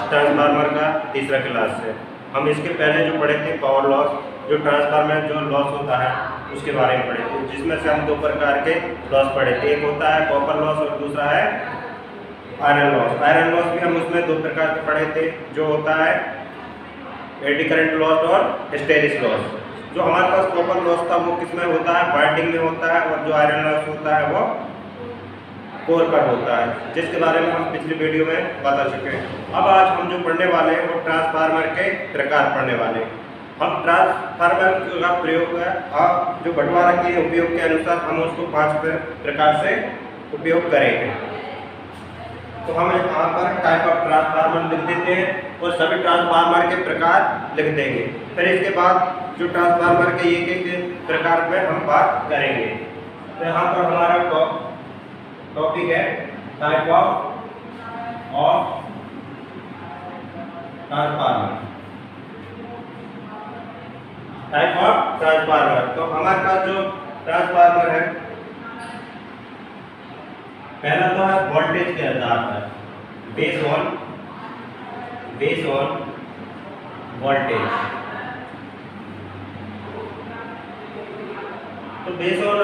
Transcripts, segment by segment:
Transformer का तीसरा class है। हम इसके पहले जो पढ़े थे पावर लॉस, जो ट्रांसफार्मर जो लॉस होता है उसके बारे में पढ़े थे, जिसमें से हम दो प्रकार के लॉस पढ़े थे। एक होता है कॉपर लॉस और दूसरा है आयरन लॉस। आयरन लॉस भी हम उसमें दो प्रकार के पढ़े थे, जो होता है एडी करंट लॉस और हिस्टेरिस लॉस। जो हमारे पास कॉपर लॉस था वो किस में होता है, वाइंडिंग में होता है, और जो आयरन लॉस होता है वो कोर पर होता है, जिसके बारे में हम पिछली वीडियो में बता चुके हैं। अब आज हम जो पढ़ने वाले हैं वो ट्रांसफार्मर के प्रकार पढ़ने वाले हैं। हम ट्रांसफार्मर का प्रयोग और जो बंटवारा के उपयोग के अनुसार हम उसको 5 प्रकार से उपयोग करेंगे। तो हम यहाँ पर टाइप ऑफ ट्रांसफार्मर लिख देते हैं और सभी ट्रांसफार्मर के प्रकार लिख देंगे। फिर इसके बाद जो ट्रांसफार्मर के एक प्रकार पे हम बात करेंगे। तो यहाँ पर हमारा टॉपिक है type of transformer. Type of transformer, तो हमारे पास जो ट्रांसफार्मर है पहला तो है वोल्टेज के आधार पर, बेस ऑन वोल्टेज। तो बेस ऑन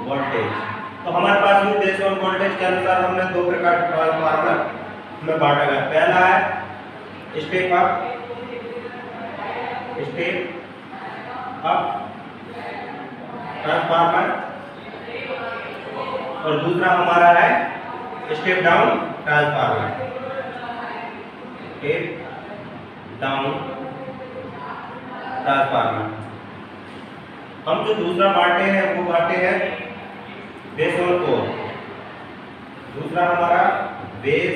वोल्टेज, तो हमारे पास भी बेस ऑन वोल्टेज के अनुसार हमने दो प्रकार के ट्रांसफार्मर में बांटा गया। पहला है स्टेप अप ट्रांसफार्मर और दूसरा हमारा है step down transformer. Step down transformer हम जो दूसरा बांटे हैं वो बांटे हैं बेस ऑन कोर। दूसरा हमारा बेस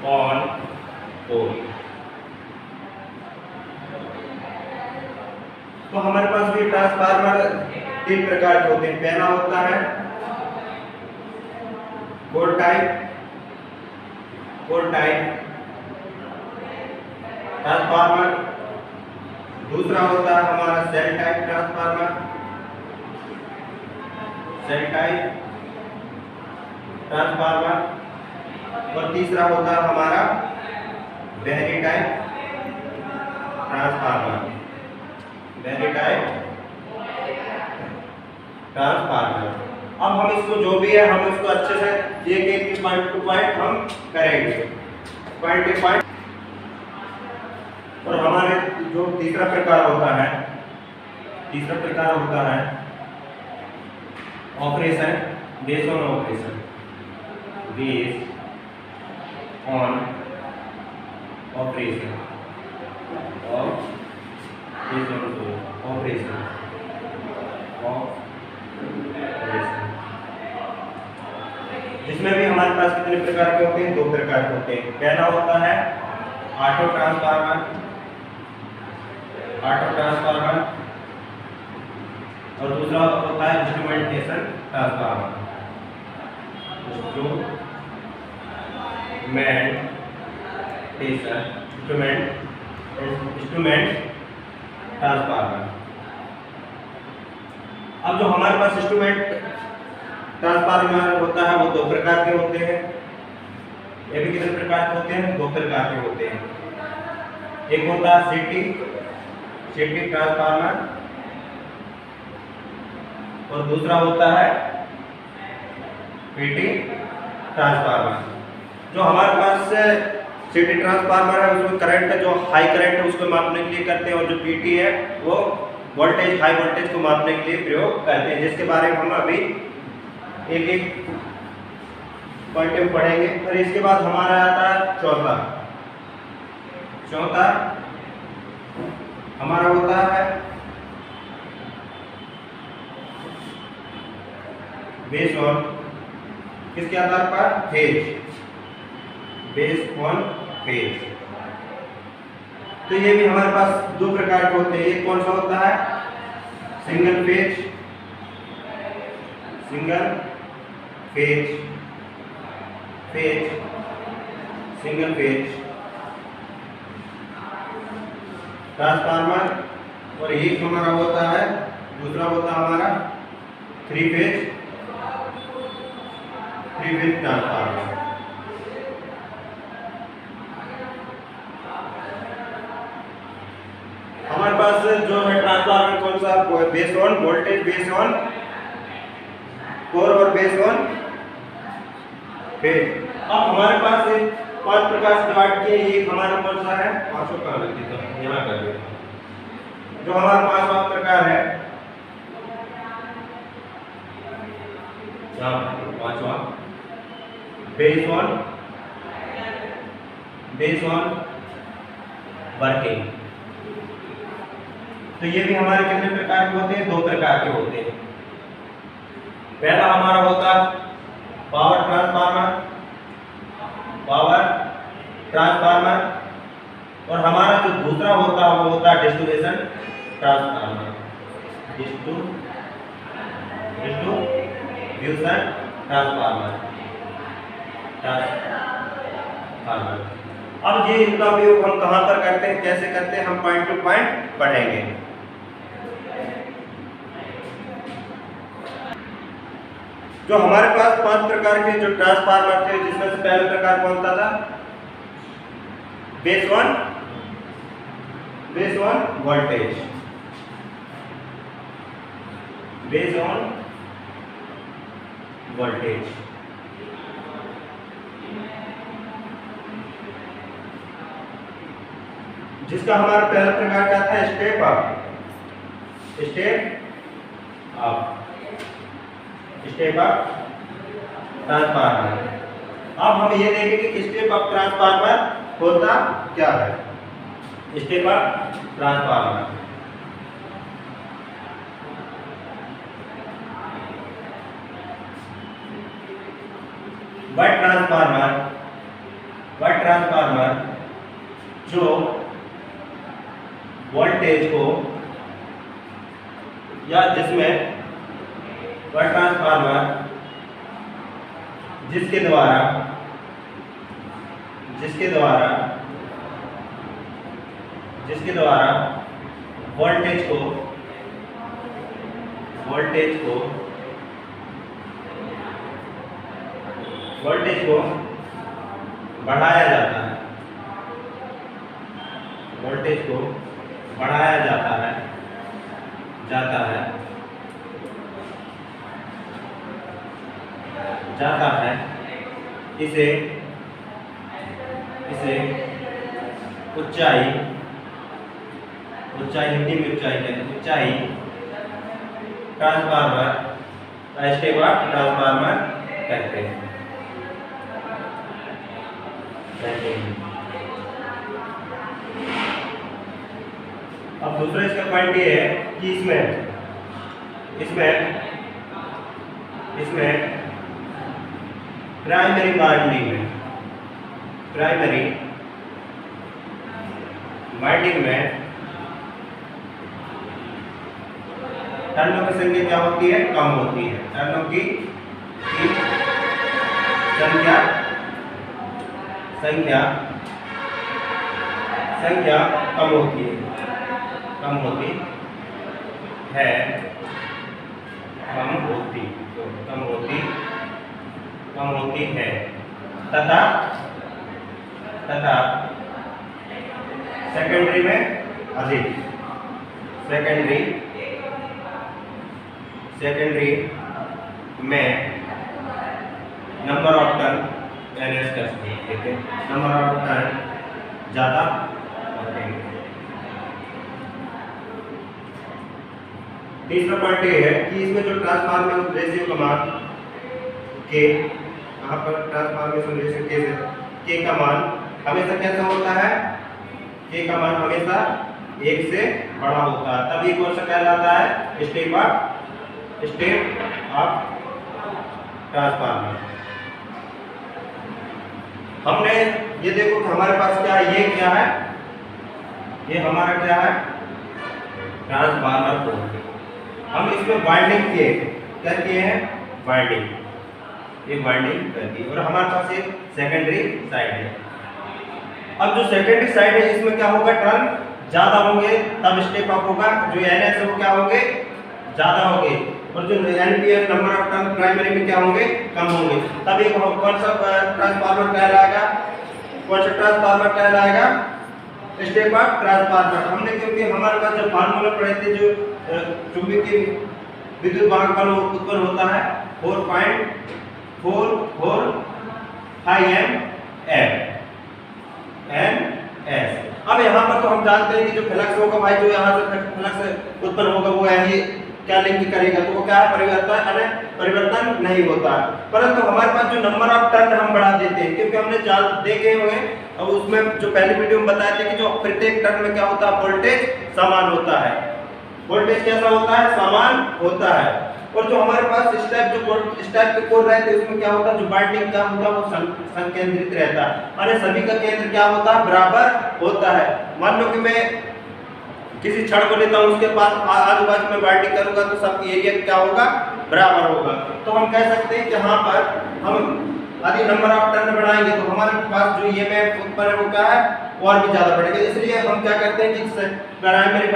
ऑन कोर। तो हमारे पास भी ट्रांसफार्मर 3 प्रकार के होते हैं। पहला होता है कोर टाइप ट्रांसफार्मर। दूसरा होता है हमारा सेल टाइप ट्रांसफार्मर, और तीसरा होता है हमारा वेरी टाइप ट्रांसफार्मर। अब हम इसको जो भी है हम इसको अच्छे से एक पॉइंट टू पॉइंट हम करेंगे, पॉइंट टू पॉइंट। और हमारे जो तीसरा प्रकार होता है ऑपरेशन, बेस ऑन ऑपरेशन। जिसमें भी हमारे पास कितने प्रकार के होते हैं, 2 प्रकार के होते हैं। पहला होता है ऑटो ट्रांसफार्मर और दूसरा होता है इंस्ट्रूमेंटेशन ट्रांसफार्मर। Instrument transformer. अब जो हमारे पास इंस्ट्रूमेंट ट्रांसफार्मर होता है वो 2 प्रकार के होते हैं। ये भी कितने प्रकार के होते हैं, 2 प्रकार के होते हैं। एक होता है सिटी ट्रांसफार्मर और दूसरा होता है पीटी ट्रांसफार्मर। जो हमारे पास सिटी ट्रांसफार्मर है उसमें करंट जो हाई करंट है उसको मापने के लिए करते हैं, और जो पीटी है वो वोल्टेज हाई वोल्टेज को मापने के लिए प्रयोग करते हैं, जिसके बारे में हम अभी एक पॉइंट में पढ़ेंगे। फिर इसके बाद हमारा आता है चौथा हमारा होता है बेस ऑन किसके आधार पर, बेस ऑन फेज। तो ये भी हमारे पास 2 प्रकार के होते हैं। एक कौन सा होता है सिंगल फेज ट्रांसफार्मर, और एक हमारा होता है दूसरा होता है हमारा 3 phase transformer. Based on voltage, based on core और बेस्ड ऑन फेज। अब हमारे पास 5 प्रकार से डिवाइड किए। एक हमारा कौन सा है, पांचों का अलग दिखा यहाँ कर देता हूं। जो हमारा 5वां प्रकार है, यहाँ 5वां बेस्ड ऑन वर्किंग। तो ये भी हमारे कितने प्रकार के होते हैं, 2 प्रकार के होते हैं। पहला हमारा होता पावर ट्रांसफार्मर, और हमारा जो दूसरा होता है वो होता है डिस्ट्रीब्यूशन ट्रांसफार्मर, डिस्ट्रीब्यूशन ट्रांसफार्मर। अब ये इनका उपयोग हम कहाँ पर करते हैं, कैसे करते हैं, हम पॉइंट टू पॉइंट पढ़ेंगे। जो हमारे पास 5 प्रकार के जो ट्रांसफार्मर थे, जिसमें से पहला प्रकार कौन सा था, based on voltage, based on voltage. जिसका हमारा पहला प्रकार क्या था, स्टेप अप ट्रांसफार्मर। अब हम ये देखेंगे कि स्टेप अप ट्रांसफार्मर होता क्या है। स्टेप अप ट्रांसफार्मर वह ट्रांसफार्मर जो वोल्टेज को, या जिसमें वह ट्रांसफार्मर जिसके द्वारा वोल्टेज को बढ़ाया जाता है, इसे ऊंचाई हिंदी में ऊंचाई कहते हैं, ऊंचाई ट्रांसफार्मर, स्टेप अप ट्रांसफार्मर कहते हैं। अब दूसरा इसका पॉइंट ये है कि इसमें प्राइमरी वाइंडिंग में टर्नों की संख्या क्या होती है, कम होती है। टर्नों की संख्या कम होती है तथा सेकेंडरी में अधिक, सेकेंडरी में नंबर ऑफ टर्न एनएस कर सकते हैं, नंबर ऑफ टर्न ज़्यादा होते हैं। तीसरा पॉइंट ये है कि इसमें जो ट्रांसफार्मेशन रेशियो का मान के, यहाँ पर ट्रांसफॉर्मेशन रेशियो के का मान हमेशा कैसा होता है, के का मान हमेशा 1 से बड़ा होता है, तभी कौन सा कहलाता है, स्टेप अप ट्रांसफार्मर। हमने ये देखो कि हमारे पास क्या है, ये क्या है, ये हमारा क्या है, ट्रांसफार्मर को हम इसमें वाइंडिंग किए, क्या किए हैं, वाइंडिंग कर दी, और हमारे पास एक सेकेंडरी साइड है। अब जो सेकेंडरी साइड है इसमें क्या होगा, टर्न ज्यादा होंगे तब स्टेप अप होगा, जो एनएस है वो क्या होंगे, ज्यादा होंगे, और जो NPS number of turn primary में क्या होंगे, कम होंगे। तब एक कौन सा ट्रांसफार्मर कहलाएगा, स्टेप अप ट्रांसफार्मर। हमने क्योंकि हमारे पास जब फार्मूला पढ़े थे जो चुंबकीय विद्युत वाहक बल उत्पन्न होता है 4.445 एमएस। अब यहाँ पर तो हम जानते हैं कि जो फ्लक्स होगा भाई, जो यहाँ से फ्लक्स उत्पन्न होगा वो यही क्या लिंक करेगा, तो वो क्या परिवर्तन नहीं होता। परंतु हमारे पास जो नंबर ऑफ टर्न हम बढ़ा देते हैं, क्योंकि हमने देखे हुए और उसमें जो पहली वीडियो में बताया था कि जो प्रत्येक टर्न में क्या होता है, वोल्टेज समान होता है। वोल्टेज कैसा होता है, समान होता है। और जो हमारे पास इस टाइप के कोर रहते हैं उसमें क्या होता है, जो बाइंडिंग क्या होता है वो संकेंद्रित रहता है, माने सभी का केंद्र क्या होता है, बराबर होता है। मान लो कि मैं किसी छड़ को लेता हूं, उसके पास आजू बाजू में बाइंडिंग करूंगा तो सबकी एरिया क्या होगा, बराबर होगा। तो हम कह सकते हैं कि यहाँ पर हम यदि नंबर ऑफ टर्न बढ़ाएंगे तो हमारे पास जो ईएमएफ उत्पन्न है वो क्या है, और भी ज्यादा बढ़ेगा। इसलिए हम क्या करते हैं कि प्राइमरी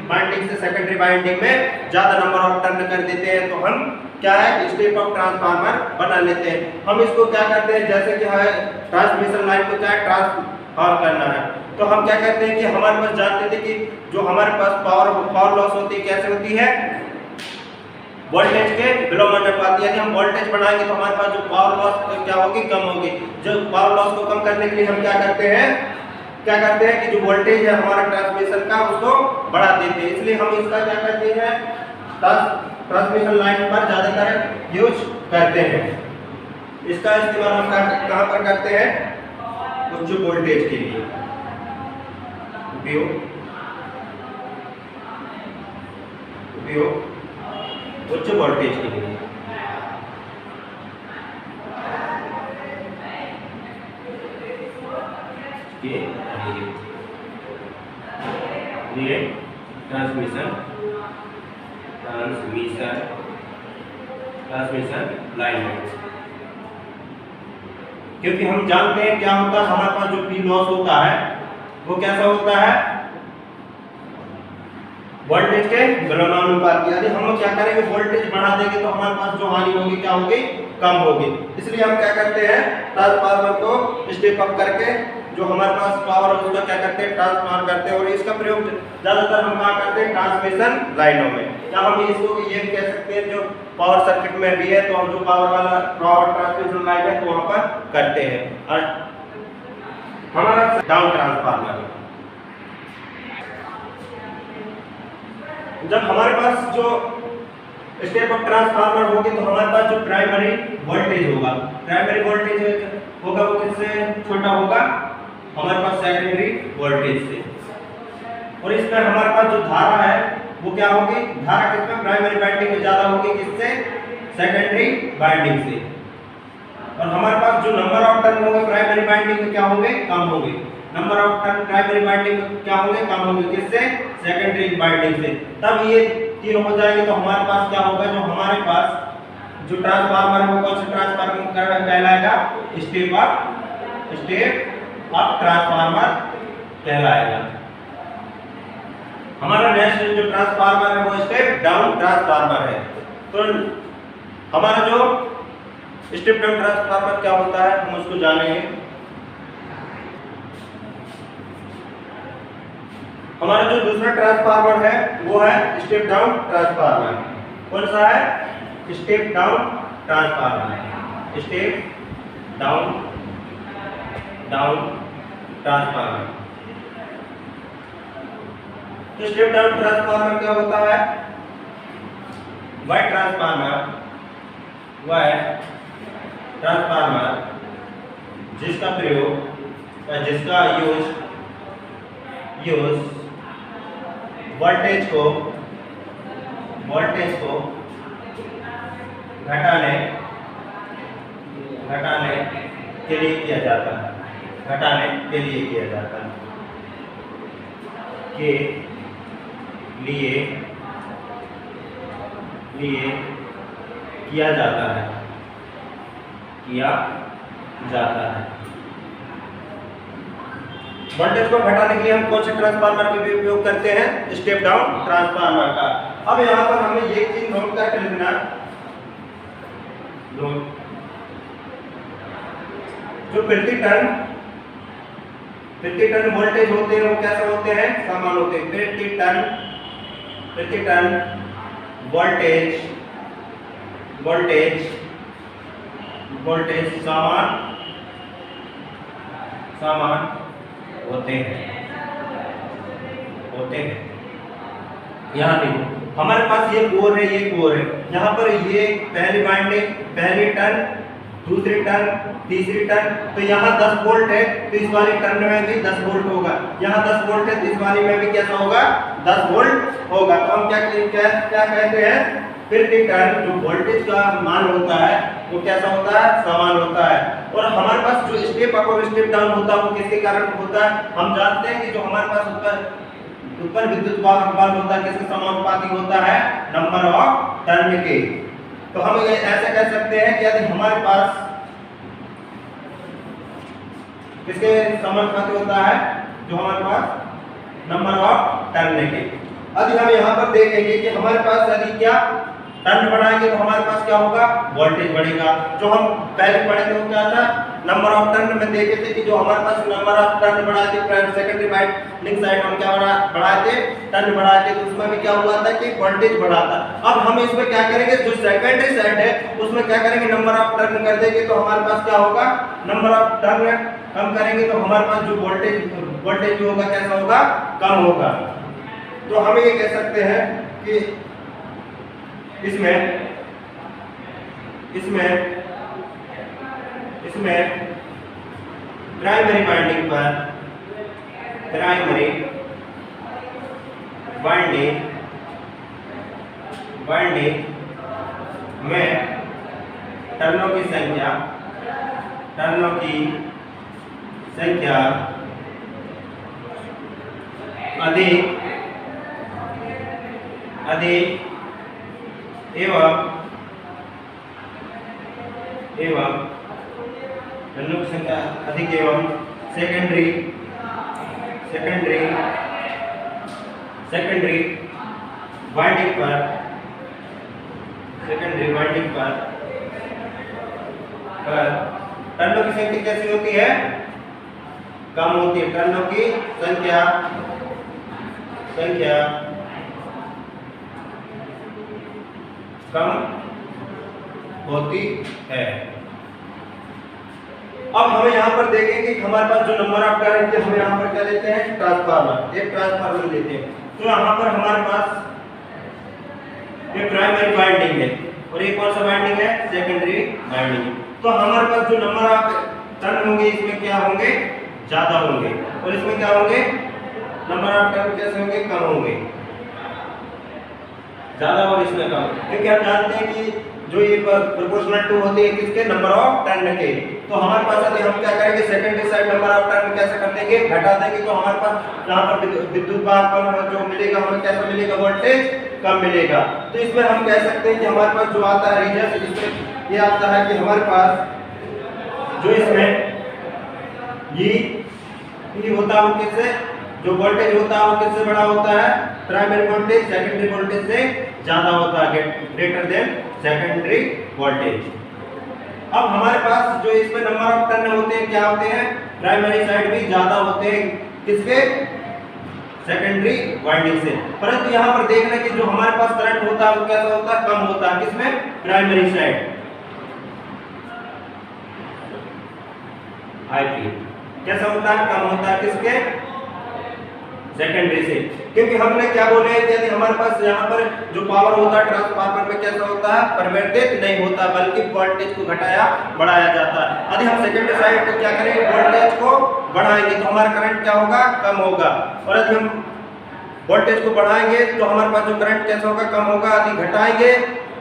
बाइंडिंग से सेकेंडरी बाइंडिंग में ज्यादा नंबर ऑफ टर्न कर देते हैं, तो हम क्या है, स्टेप अप ट्रांसफार्मर बना लेते हैं। हम इसको क्या करते हैं, जैसे कि है ट्रांसमिशन लाइन को क्या ट्रांसफार्म करना है, तो हम क्या करते हैं कि हमारे पास जानते थे कि जो हमारे पास पावर लॉस होती है कैसे होती है, वोल्टेज के विलोमानुपाती। यदि हम वोल्टेज बढ़ाएंगे तो हमारे पास जो पावर लॉस क्या होगी, कम होगी। जो पावर लॉस को कम करने के लिए हम क्या करते हैं कि जो वोल्टेज है हमारा ट्रांसमिशन का उसको बढ़ा देते हैं। इसलिए हम इसका क्या करते हैं, ट्रांसमिशन लाइन पर ज्यादातर यूज करते हैं। इसका इस्तेमाल हम कहाँ पर करते हैं, उच्च वोल्टेज के लिए उपयोग उच्च वोल्टेज के लिए। ये ट्रांसमिशन लाइन है। क्योंकि हम जानते हैं क्या होता है, हमारे पास जो पी लॉस होता है वो कैसा होता है, वोल्टेज के विलोमानुपाती। यदि हम क्या करेंगे, वोल्टेज बढ़ा देंगे तो हमारे पास जो हानि होगी क्या होगी, कम होगी। इसलिए हम क्या करते हैं, ट्रांसफार्मर को स्टेप अप करके जो हमारे पास पावर है उसका क्या करते हैं, ट्रांसफार्म करते हैं। और इसका प्रयोग ज्यादातर हम कहाँ करते हैं, ट्रांसमिशन लाइनों में। या हम इसको ये भी कह सकते हैं जो पावर सर्किट में भी है, तो हम जो पावर ट्रांसमिशन लाइन है तो वहां पर करते हैं। और हमारा डाउन ट्रांसफार्मर, जब हमारे पास जो स्टेप अप ट्रांसफार्मर होगी तो हमारे पास जो प्राइमरी वोल्टेज होगा वो किससे छोटा होगा, हमारे पास सेकेंडरी वोल्टेज से। और इसमें हमारे पास जो धारा है वो क्या होगी, धारा किसमें, प्राइमरी बाइंडिंग में ज्यादा होगी, किससे, सेकेंडरी बाइंडिंग से। और हमारे पास जो नंबर ऑफ टर्न होंगे प्राइमरी बाइंडिंग में क्या होंगे, कम होंगे। Number of turn primary binding में क्या होंगे, कम होंगे, किससे, सेकेंडरी बाइंडिंग से। तब ये तीन हो जाएंगे तो हमारे पास क्या होगा, जो हमारे पास जो ट्रांसफार्मर है वो कौन सा ट्रांसफार्मर कहलाएगा, स्टेप अप ट्रांसफार्मर कहलाएगा। हमारा नेक्स्ट जो ट्रांसफार्मर है वो स्टेप डाउन ट्रांसफार्मर है। तो हमारा जो स्टेप डाउन ट्रांसफार्मर क्या होता है हम उसको जानेंगे। हमारा जो दूसरा ट्रांसफार्मर है वो है स्टेप डाउन ट्रांसफार्मर। कौन सा है, step down transformer. Step down transformer. तो स्टेप डाउन ट्रांसफार्मर क्या होता है, वह ट्रांसफार्मर जिसका प्रयोग या जिसका यूज वोल्टेज को घटाने के लिए किया जाता है, किया जाता है। वोल्टेज को घटाने के लिए हम कौन से ट्रांसफार्मर का भी उपयोग करते हैं, स्टेप डाउन ट्रांसफार्मर का। अब यहाँ पर हमें ये चीज नोट करके लिखना, जो प्रति टर्न प्रति टन वोल्टेज होते हैं वो कैसे होते हैं, समान होते हैं। प्रति टन वोल्टेज समान होते हैं। यहाँ देखो हमारे पास ये कोर है, ये कोर है, यहाँ पर ये पहली वाइंडिंग, पहली टर्न, दूसरी टर्न, तीसरी टर्न, तो यहाँ 10 वोल्ट है तो इस वाली टर्न में भी 10 वोल्ट होगा। यहाँ 10 वोल्ट है तो इस वाली में भी कैसा होगा, 10 वोल्ट होगा। तो हम क्या कहते हैं, प्रति टर्न जो वोल्टेज का मान होता है वो कैसा होता है, समान होता है। और हमारे पास जो स्टेप अप और स्टेप डाउन होता है वो किसके कारण होता है, हम जानते हैं कि जो हमारे पास उत्पन्न विद्युत बल होता है किसके समानुपाती होता है, नंबर ऑफ टर्न के। तो हम ये ऐसे कह सकते हैं कि यदि हमारे पास किसके समानुपाती होता है, जो हमारे पास नंबर ऑफ टर्न के। अब हम यहाँ पर देखेंगे कि हमारे पास यदि क्या टर्न बढ़ाएंगे तो हमारे पास क्या होगा, वोल्टेज बढ़ेगा। जो हम पहले पढ़े थे वो क्या था, नंबर ऑफ टर्न में देखे थे कि जो हमारे पास नंबर ऑफ टर्न बढ़ाए थे सेकेंडरी वाइंडिंग साइड हम क्या बढ़ाए थे, टर्न बढ़ाए थे, तो उसमें भी क्या हुआ था कि वोल्टेज बढ़ा था। अब हम इसमें क्या करेंगे, जो सेकेंडरी साइड है उसमें क्या करेंगे, नंबर ऑफ टर्न कर देंगे तो हमारे पास क्या होगा, नंबर ऑफ टर्न कम करेंगे तो हमारे पास जो वोल्टेज जो होगा कैसा होगा, कम होगा। तो हम ये कह सकते हैं कि इसमें प्राइमरी वाइंडिंग में टर्नों की संख्या अधिक एवं टर्नों की संख्या अधिक एवं सेकेंडरी वाइंडिंग पर टर्नों की संख्या कैसी होती है, कम होती है। टर्नों की संख्या कम होती है। अब हमें यहाँ पर देखेंगे कि हमारे पास जो नंबर ऑफ टर्न है हम यहाँ पर क्या लेते हैं, ट्रांसफार्मर, एक ट्रांसफार्मर लेते हैं। तो यहाँ पर हमारे पास ये प्राइमरी वाइंडिंग है और एक कौन सा वाइंडिंग है, सेकेंडरी वाइंडिंग। तो हमारे पास जो नंबर ऑफ टर्न होंगे इसमें क्या होंगे, ज्यादा होंगे, और इसमें क्या होंगे, नंबर ऑफ टर्न कैसे होंगे, कम होंगे, ज्यादा और इसमें कम। क्योंकि हम जानते हैं कि जो ये प्रोपोर्शनल टू होती है किसके, नंबर ऑफ टर्न के। तो हमारे पास यदि हम क्या करेंगे, secondary side number of turn कैसे कर देंगे, घटा देंगे, तो हमारे पास यहाँ पर विद्युत भार जो मिलेगा हमें कैसा मिलेगा, वोल्टेज कम मिलेगा। तो इसमें हम कह सकते हैं कि हमारे पास जो आता है रीजन, इसमें ये आता है कि हमारे पास जो इसमें ये होता है वो किससे, जो वोल्टेज होता है वो किससे बड़ा होता है, प्राइमरी वोल्टेज सेकेंडरी वोल्टेज से ज्यादा होता है, ग्रेटर देन सेकेंडरी वोल्टेज। अब हमारे पास जो इसमें नंबर ऑफ टर्न होते हैं क्या होते हैं, प्राइमरी साइड भी ज्यादा होते हैं किसके, सेकेंडरी वाइंडिंग से। परंतु यहाँ पर देख रहे हैं कि जो हमारे पास करंट होता है वो कैसा होता है, कम होता है, किसमें, प्राइमरी साइड। आईपी कैसा होता है, कम होता है, किसके, सेकेंडरी से। क्योंकि हमने क्या बोले हैं, यदि हमारे पास यहाँ पर जो पावर होता है ट्रांसफार्मर में कैसा होता है, परिवर्तित नहीं होता, बल्कि वोल्टेज को घटाया बढ़ाया जाता है। यदि हम सेकेंडरी साइड को क्या करेंगे, वोल्टेज को बढ़ाएंगे तो हमारा करंट क्या होगा, कम होगा, और यदि हम वोल्टेज को बढ़ाएंगे तो हमारे पास जो करंट कैसा होगा, कम होगा। यदि घटाएंगे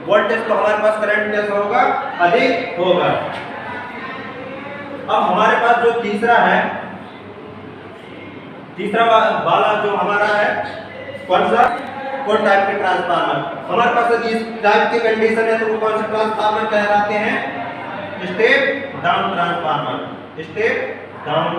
वोल्टेज तो हमारे पास करंट कैसा होगा, अधिक होगा। अब हमारे पास जो तीसरा वाला जो हमारा है, कौन सा, कौन टाइप के ट्रांसफार्मर। हमारे पास यदि इस टाइप की कंडीशन है तो वो कौन से ट्रांसफार्मर कहलाते हैं, step down transformer, step down